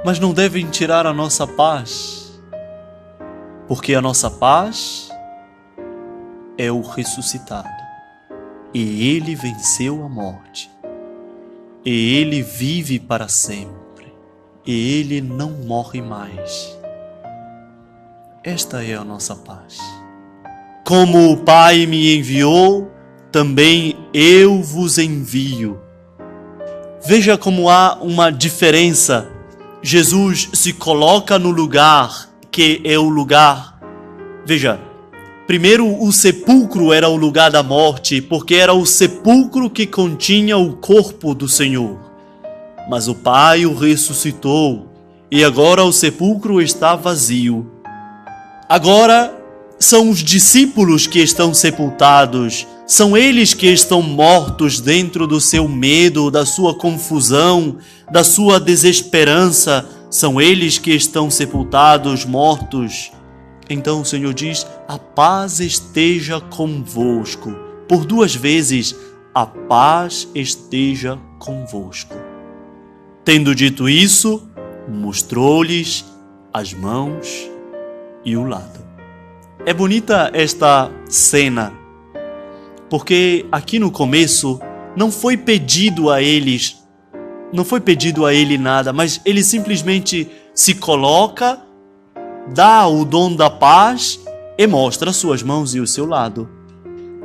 Mas não devem tirar a nossa paz, porque a nossa paz é o ressuscitado. E Ele venceu a morte. E Ele vive para sempre. E Ele não morre mais. Esta é a nossa paz. Como o Pai me enviou, também eu vos envio. Veja como há uma diferença. Jesus se coloca no lugar que é o lugar. Veja, primeiro o sepulcro era o lugar da morte, porque era o sepulcro que continha o corpo do Senhor. Mas o Pai o ressuscitou, e agora o sepulcro está vazio. Agora são os discípulos que estão sepultados, são eles que estão mortos dentro do seu medo, da sua confusão, da sua desesperança. São eles que estão sepultados, mortos. Então o Senhor diz: a paz esteja convosco. Por 2 vezes, a paz esteja convosco. Tendo dito isso, mostrou-lhes as mãos e o lado. É bonita esta cena, porque aqui no começo não foi pedido a ele nada, mas ele simplesmente se coloca, dá o dom da paz e mostra suas mãos e o seu lado.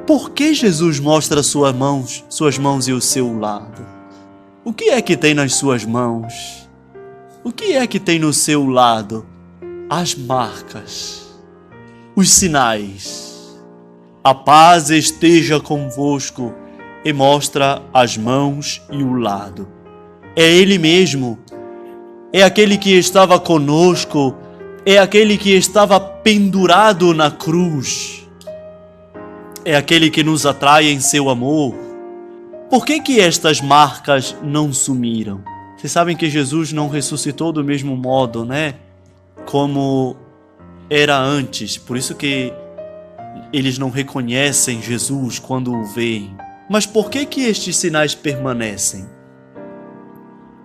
Por que Jesus mostra suas mãos e o seu lado? O que é que tem nas suas mãos? O que é que tem no seu lado? As marcas, os sinais. A paz esteja convosco, e mostra as mãos e o lado. É Ele mesmo, é aquele que estava conosco, é aquele que estava pendurado na cruz, é aquele que nos atrai em seu amor. Por que estas marcas não sumiram? Vocês sabem que Jesus não ressuscitou do mesmo modo, né? Como era antes. Por isso que eles não reconhecem Jesus quando o veem. Mas por que estes sinais permanecem?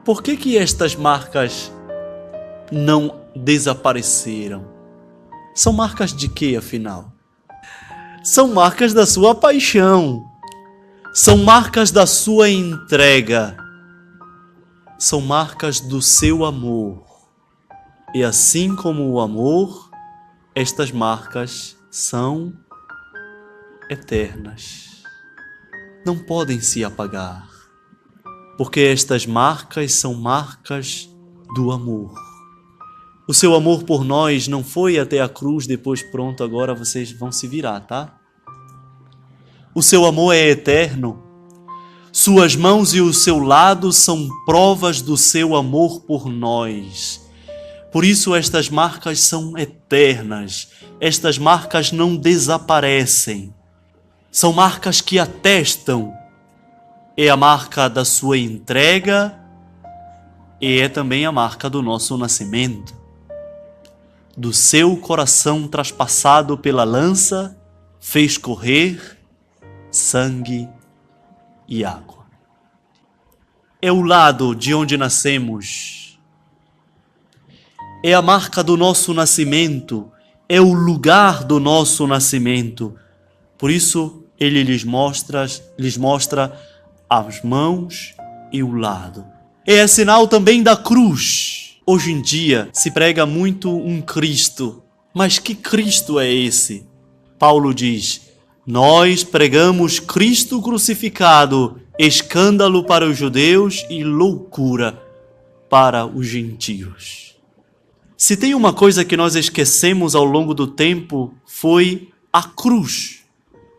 Por que estas marcas não desapareceram? São marcas de quê, afinal? São marcas da sua paixão. São marcas da sua entrega. São marcas do seu amor. E assim como o amor, estas marcas são eternas. Não podem se apagar, porque estas marcas são marcas do amor. O seu amor por nós não foi até a cruz, depois pronto, agora vocês vão se virar, tá? O seu amor é eterno. Suas mãos e o seu lado são provas do seu amor por nós. Por isso estas marcas são eternas. Estas marcas não desaparecem. São marcas que atestam. É a marca da sua entrega e é também a marca do nosso nascimento. Do seu coração traspassado pela lança, fez correr sangue e água. É o lado de onde nascemos. É a marca do nosso nascimento. É o lugar do nosso nascimento. Por isso, ele lhes mostra as mãos e o lado. É sinal também da cruz. Hoje em dia se prega muito um Cristo. Mas que Cristo é esse? Paulo diz: nós pregamos Cristo crucificado, escândalo para os judeus e loucura para os gentios. Se tem uma coisa que nós esquecemos ao longo do tempo, foi a cruz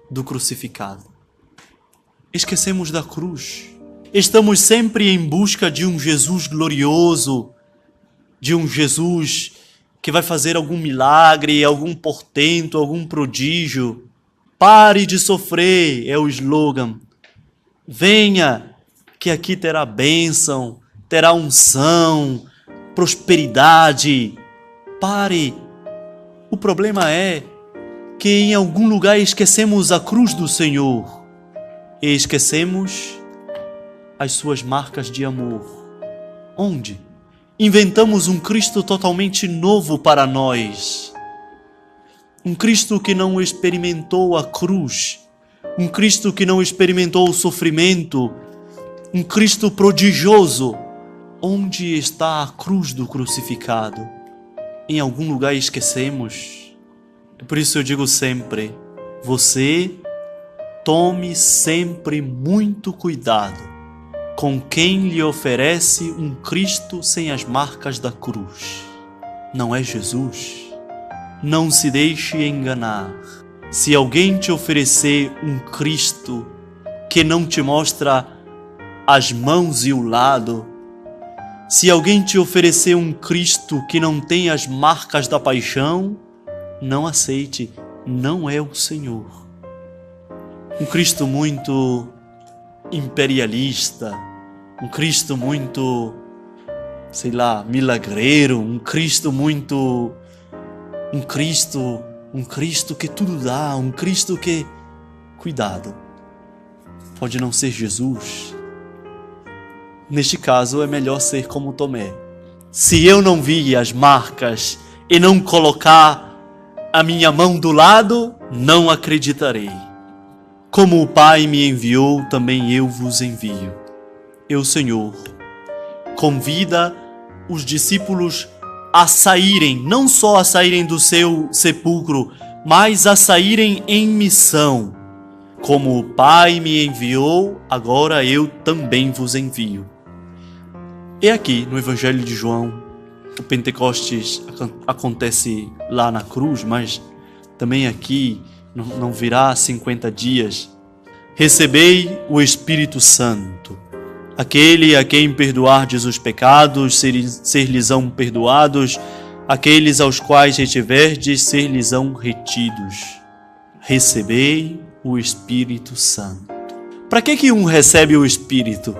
do crucificado. Esquecemos da cruz. Estamos sempre em busca de um Jesus glorioso, de um Jesus que vai fazer algum milagre, algum portento, algum prodígio. Pare de sofrer, é o slogan. Venha, que aqui terá bênção, terá unção, prosperidade. Pare. O problema é que em algum lugar esquecemos a cruz do Senhor e esquecemos as suas marcas de amor. Onde? Inventamos um Cristo totalmente novo para nós. Um Cristo que não experimentou a cruz. Um Cristo que não experimentou o sofrimento. Um Cristo prodigioso. Onde está a cruz do crucificado? Em algum lugar esquecemos. Por isso eu digo sempre, você tome sempre muito cuidado com quem lhe oferece um Cristo sem as marcas da cruz. Não é Jesus. Não se deixe enganar. Se alguém te oferecer um Cristo que não te mostra as mãos e o lado, se alguém te oferecer um Cristo que não tem as marcas da paixão, não aceite, não é o Senhor. Um Cristo muito imperialista, um Cristo muito sei lá, milagreiro, um Cristo que tudo dá, um Cristo que... Cuidado, pode não ser Jesus. Neste caso é melhor ser como Tomé. Se eu não vi as marcas e não colocar a minha mão do lado, não acreditarei. Como o Pai me enviou, também eu vos envio. E o Senhor convida os discípulos a saírem, não só a saírem do seu sepulcro, mas a saírem em missão. Como o Pai me enviou, agora eu também vos envio. E aqui no Evangelho de João, o Pentecostes acontece lá na cruz, mas também aqui não virá 50 dias. Recebei o Espírito Santo. Aquele a quem perdoardes os pecados, ser-lhes-ão perdoados. Aqueles aos quais retiverdes, ser-lhes-ão retidos. Recebei o Espírito Santo. Para que um recebe o Espírito?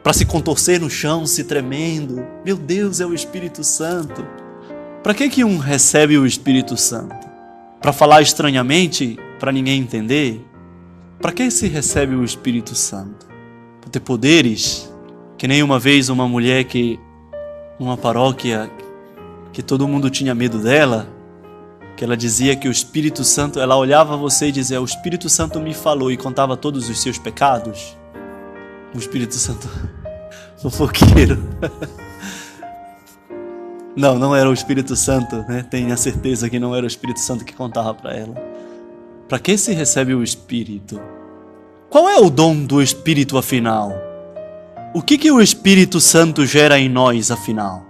Para se contorcer no chão, se tremendo. Meu Deus, é o Espírito Santo. Para que um recebe o Espírito Santo? Para falar estranhamente? Para ninguém entender? Para que se recebe o Espírito Santo? Para ter poderes? Que nem uma vez uma mulher que, numa paróquia, que todo mundo tinha medo dela, que ela dizia que o Espírito Santo, ela olhava você e dizia, o Espírito Santo me falou, e contava todos os seus pecados. O Espírito Santo fofoqueiro. Não era o Espírito Santo, né? Tenha certeza que não era o Espírito Santo que contava para ela. Para que se recebe o Espírito? Qual é o dom do Espírito, afinal? O que o Espírito Santo gera em nós, afinal?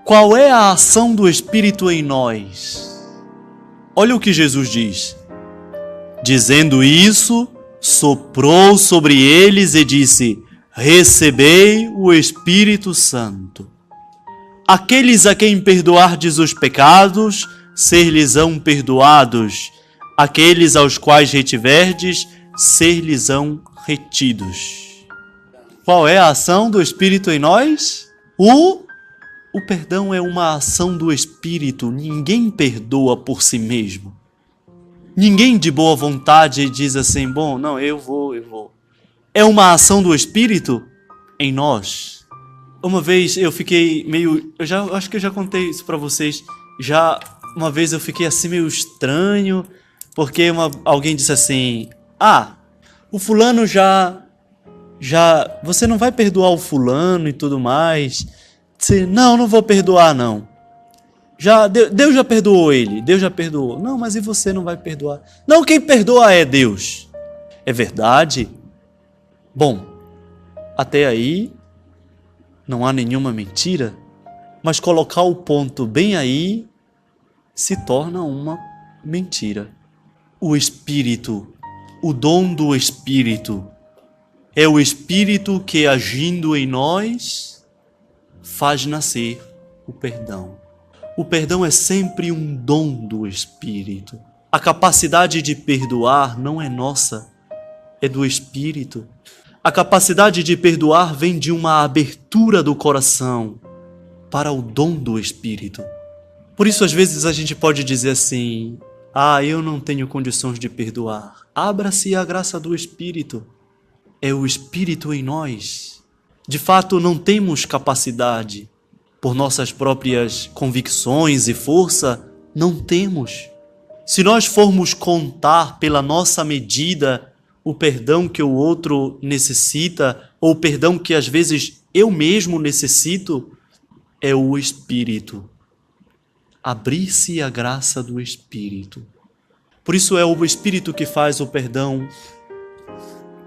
Qual é a ação do Espírito em nós? Olha o que Jesus diz. Dizendo isso, soprou sobre eles e disse, recebei o Espírito Santo. Aqueles a quem perdoardes os pecados, ser-lhes-ão perdoados. Aqueles aos quais retiverdes, ser-lhes-ão retidos. Qual é a ação do Espírito em nós? O perdão é uma ação do Espírito. Ninguém perdoa por si mesmo. Ninguém de boa vontade diz assim, bom, não, eu vou. É uma ação do Espírito em nós. Uma vez eu fiquei meio... acho que eu já contei isso para vocês. Uma vez eu fiquei assim meio estranho, porque alguém disse assim, o fulano já... Você não vai perdoar o fulano e tudo mais? Disse, não vou perdoar não. Deus já perdoou ele, Deus já perdoou. Não, mas e você não vai perdoar? Não, quem perdoa é Deus. É verdade? Bom, até aí não há nenhuma mentira, mas colocar o ponto bem aí se torna uma mentira. O Espírito, o dom do Espírito, é o Espírito que, agindo em nós, faz nascer o perdão. O perdão é sempre um dom do Espírito. A capacidade de perdoar não é nossa, é do Espírito. A capacidade de perdoar vem de uma abertura do coração para o dom do Espírito. Por isso, às vezes, a gente pode dizer assim, eu não tenho condições de perdoar. Abra-se à graça do Espírito. É o Espírito em nós. De fato, não temos capacidade. Por nossas próprias convicções e força, não temos. Se nós formos contar pela nossa medida o perdão que o outro necessita, ou o perdão que às vezes eu mesmo necessito, é o Espírito. Abrir-se à graça do Espírito. Por isso é o Espírito que faz o perdão,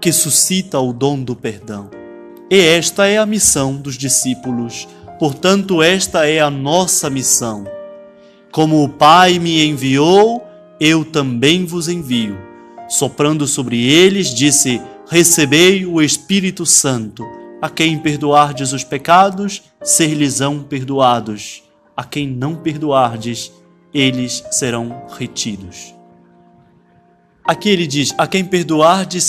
que suscita o dom do perdão. E esta é a missão dos discípulos. Portanto, esta é a nossa missão. Como o Pai me enviou, eu também vos envio. Soprando sobre eles, disse, recebei o Espírito Santo. A quem perdoardes os pecados, ser-lhes-ão perdoados. A quem não perdoardes, eles serão retidos. Aqui ele diz, a quem perdoardes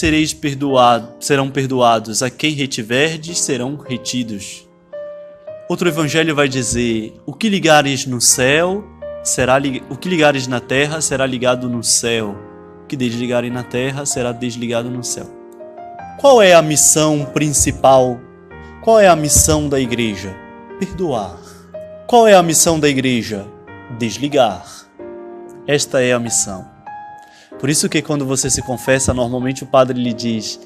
serão perdoados, a quem retiverdes serão retidos. Outro evangelho vai dizer: o que ligares no céu, o que ligares na terra será ligado no céu. O que desligarem na terra será desligado no céu. Qual é a missão principal? Qual é a missão da igreja? Perdoar. Qual é a missão da igreja? Desligar. Esta é a missão. Por isso que quando você se confessa, normalmente o padre lhe diz: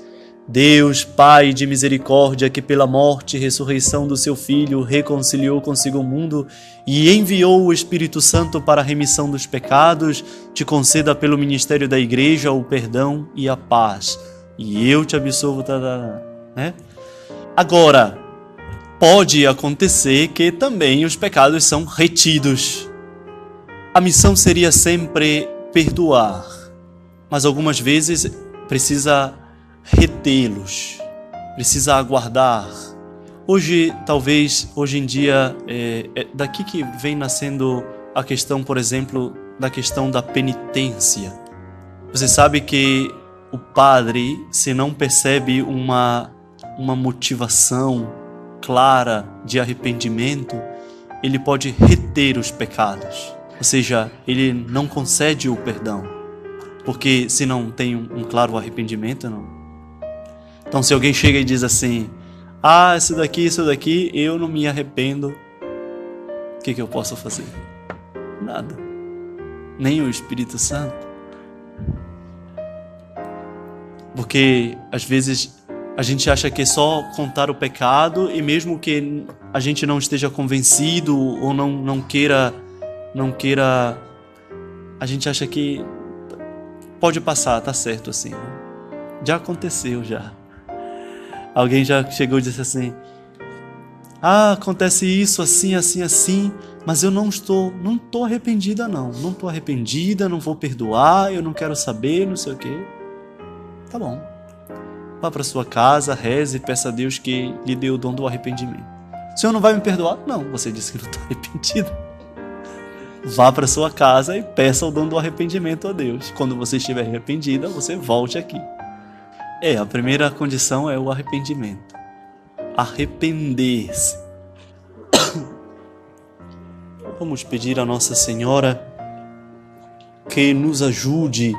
Deus, Pai de misericórdia, que pela morte e ressurreição do seu Filho reconciliou consigo o mundo e enviou o Espírito Santo para a remissão dos pecados, te conceda pelo ministério da igreja o perdão e a paz. E eu te absolvo. Né? Agora, pode acontecer que também os pecados são retidos. A missão seria sempre perdoar, mas algumas vezes precisa retê-los, precisa aguardar. Hoje em dia, é daqui que vem nascendo a questão, por exemplo, da questão da penitência. Você sabe que o padre, se não percebe uma motivação clara de arrependimento, ele pode reter os pecados. Ou seja, ele não concede o perdão, porque se não tem um claro arrependimento, não. Então, se alguém chega e diz assim: isso daqui, eu não me arrependo, o que eu posso fazer? Nada. Nem o Espírito Santo. Porque, às vezes, a gente acha que é só contar o pecado, e mesmo que a gente não esteja convencido ou não queira, a gente acha que pode passar, tá certo assim. Já aconteceu, já. Alguém já chegou e disse assim: acontece isso, assim, mas eu não estou arrependida, não estou arrependida, não vou perdoar, eu não quero saber, não sei o quê. Tá bom. Vá para sua casa, reze e peça a Deus que lhe dê o dom do arrependimento. O Senhor não vai me perdoar? Não, você disse que não está arrependido. Vá para sua casa e peça o dom do arrependimento a Deus. Quando você estiver arrependida, você volte aqui. A primeira condição é o arrependimento. Arrepender-se. Vamos pedir a Nossa Senhora que nos ajude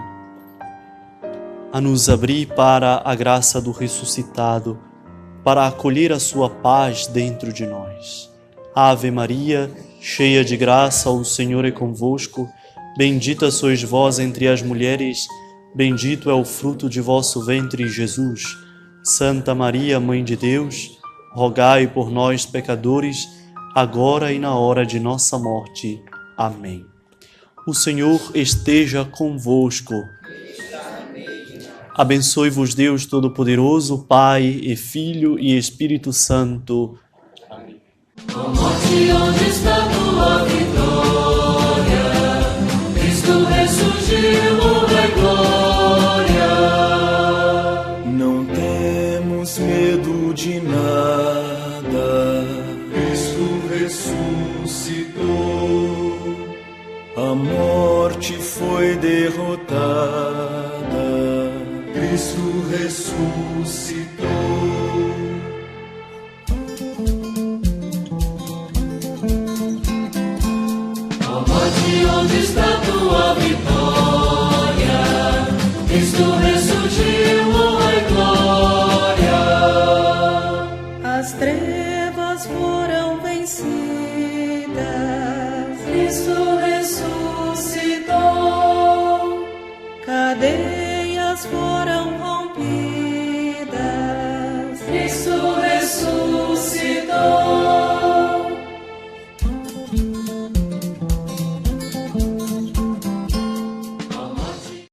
a nos abrir para a graça do ressuscitado, para acolher a sua paz dentro de nós. Ave Maria, cheia de graça, o Senhor é convosco. Bendita sois vós entre as mulheres, bendito é o fruto de vosso ventre, Jesus. Santa Maria, Mãe de Deus, rogai por nós, pecadores, agora e na hora de nossa morte. Amém. O Senhor esteja convosco. Abençoe-vos Deus Todo-Poderoso, Pai e Filho e Espírito Santo. Amém. Ó morte, onde está tua vitória? Cristo ressurgiu, glória. Não temos medo de nada. Cristo ressuscitou. A morte foi derrotada. Cristo ressuscitou. Ó morte, onde está tua vitória? Cristo ressurgiu, glória. As trevas foram vencidas. Cristo ressuscitou. Cadeias foram rompidas. Cristo